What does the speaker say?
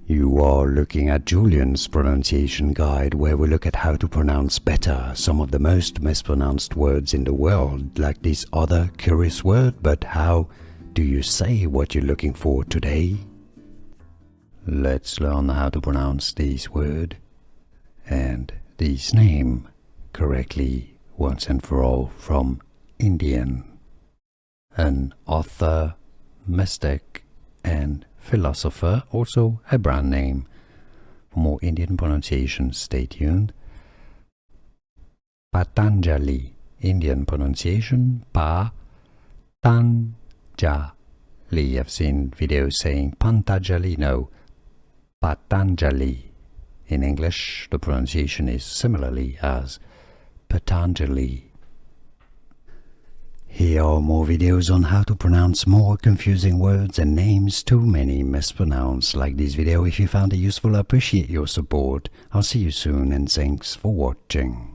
You are looking at Julian's pronunciation guide, where we look at how to pronounce better some of the most mispronounced words in the world, like this other curious word. But how do you say what you're looking for today? Let's learn how to pronounce this word and this name correctly once and for all from Indian, an author, mystic, and philosopher, also a brand name. For more Indian pronunciation, stay tuned. Patanjali, Indian pronunciation, Patanjali. I've seen videos saying Pantajali, no, Patanjali. In English, the pronunciation is similarly as Patanjali. Here are more videos on how to pronounce more confusing words and names too many mispronounced. Like this video if you found it useful. I appreciate your support. I'll see you soon and thanks for watching.